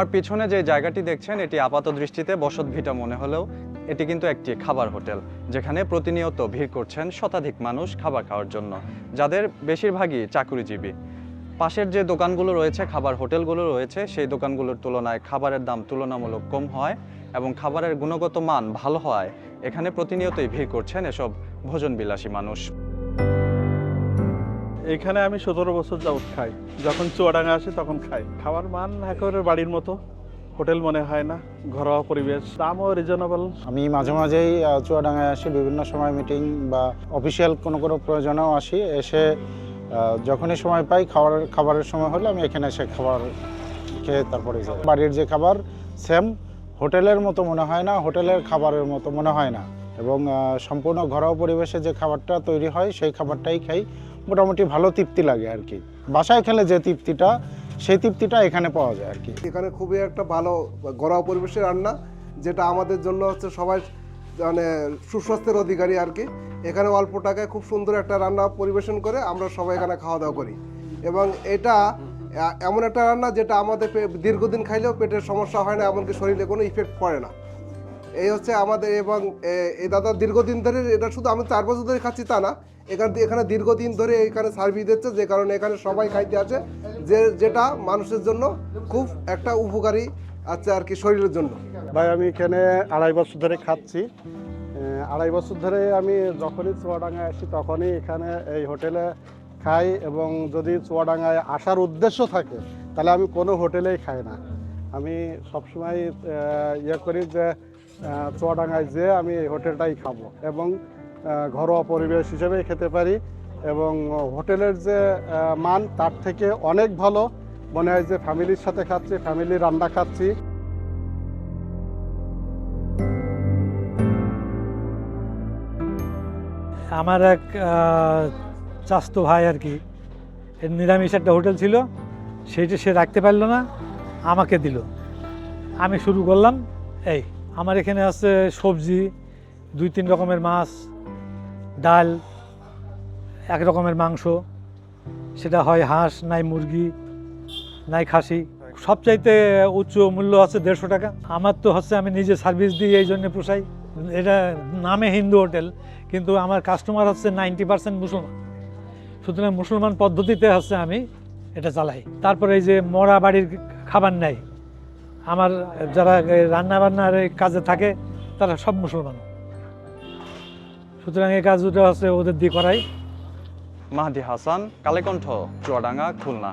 আমার পিছনে যে জায়গাটি দেখছেন এটি আপাত দৃষ্টিতে বসতভিটা মনে হলেও এটি কিন্তু একটি খাবার হোটেল, যেখানে প্রতিনিয়ত ভিড় করছেন শতাধিক মানুষ খাবার খাওয়ার জন্য, যাদের বেশিরভাগই চাকরিজীবী। পাশের যে দোকানগুলো রয়েছে, খাবার হোটেলগুলো রয়েছে, সেই দোকানগুলোর তুলনায় খাবারের দাম তুলনামূলক কম হয় এবং খাবারের গুণগত মান ভালো হওয়ায় এখানে প্রতিনিয়তই ভিড় করছেন এসব ভোজনবিলাসী মানুষ। এখানে আমি 17 বছর যাবত খাই। যখন চুয়াডাঙ্গা আসি তখন খাই। খাবার মান একেবারে বাড়ির মতো, হোটেল মনে হয় না, ঘরোয়া পরিবেশ, দামও রিজনেবল। আমি মাঝে মাঝেই চুয়াডাঙ্গায় আসি, বিভিন্ন সময় মিটিং বা অফিসিয়াল কোনো প্রয়োজনেও আসি। এসে যখনই সময় পাই খাবারের সময় হলে আমি এখানে এসে খাবার খেয়ে তারপরে যাই। বাড়ির যে খাবার সেম হোটেলের মতো মনে হয় না, হোটেলের খাবারের মতো মনে হয় না, এবং সম্পূর্ণ ঘরোয়া পরিবেশে যে খাবারটা তৈরি হয় সেই খাবারটাই খাই। মোটামুটি ভালো তৃপ্তি লাগে আর কি। বাসায় খেলে যে তৃপ্তিটা, সেই তৃপ্তিটা এখানে পাওয়া যায় আর কি। এখানে খুবই একটা ভালো ঘরোয়া পরিবেশের রান্না, যেটা আমাদের জন্য হচ্ছে সবাই মানে সুস্বাস্থ্যের অধিকারী আর কি। এখানে অল্প টাকায় খুব সুন্দর একটা রান্না পরিবেশন করে আমরা সবাই এখানে খাওয়া দাওয়া করি, এবং এটা এমন একটা রান্না যেটা আমাদের দীর্ঘদিন খাইলেও পেটের সমস্যা হয় না, এমনকি শরীরে কোনো ইফেক্ট পড়ে না। এই হচ্ছে আমাদের, এবং এই দাদা দীর্ঘদিন ধরে, এটা শুধু আমি 4 বছর ধরে খাচ্ছি তা না, এখানে দীর্ঘদিন ধরে এখানে সার্ভিস দিচ্ছে, যে কারণে এখানে সবাই খাইতে আসে, যেটা মানুষের জন্য খুব একটা উপকারী আছে আর কি, শরীরের জন্য। ভাই আমি এখানে 2.5 বছর ধরে খাচ্ছি। 2.5 বছর ধরে আমি যখনই চুয়াডাঙ্গায় আসি তখনই এখানে এই হোটেলে খাই, এবং যদি চুয়াডাঙ্গায় আসার উদ্দেশ্য থাকে তাহলে আমি কোনো হোটেলেই খাই না। আমি সবসময় করি যে চুয়াডাঙ্গায় যেয়ে আমি এই হোটেলটাই খাবো, এবং ঘরোয়া পরিবেশ হিসেবেই খেতে পারি, এবং হোটেলের যে মান তার থেকে অনেক ভালো মনে হয়, যে ফ্যামিলির সাথে খাচ্ছি, ফ্যামিলির রান্না খাচ্ছি। আমার এক চাস্তো ভাই আর কি, নিরামিষ একটা হোটেল ছিল, সেইটা সে রাখতে পারলো না, আমাকে দিল। আমি শুরু করলাম। এই আমার এখানে আছে সবজি, 2-3 রকমের মাছ, ডাল, 1 রকমের মাংস, সেটা হয় হাঁস, নাই মুরগি, নাই খাসি। সবচাইতে উচ্চ মূল্য আছে 150 টাকা। আমার তো হচ্ছে আমি নিজে সার্ভিস দিই, এই জন্য পোষাই। এটা নামে হিন্দু হোটেল, কিন্তু আমার কাস্টমার হচ্ছে 90% মুসলমান, সুতরাং মুসলমান পদ্ধতিতে হচ্ছে আমি এটা চালাই। তারপরে এই যে মরা বাড়ির খাবার নেই, আমার যারা রান্না বান্নার কাজে থাকে তারা সব মুসলমান, সুতরাং এই কাজটা হচ্ছে ওদের দিয়ে করাই। মাহদি হাসান, কালেকণ্ঠ, চুয়াডাঙ্গা, খুলনা।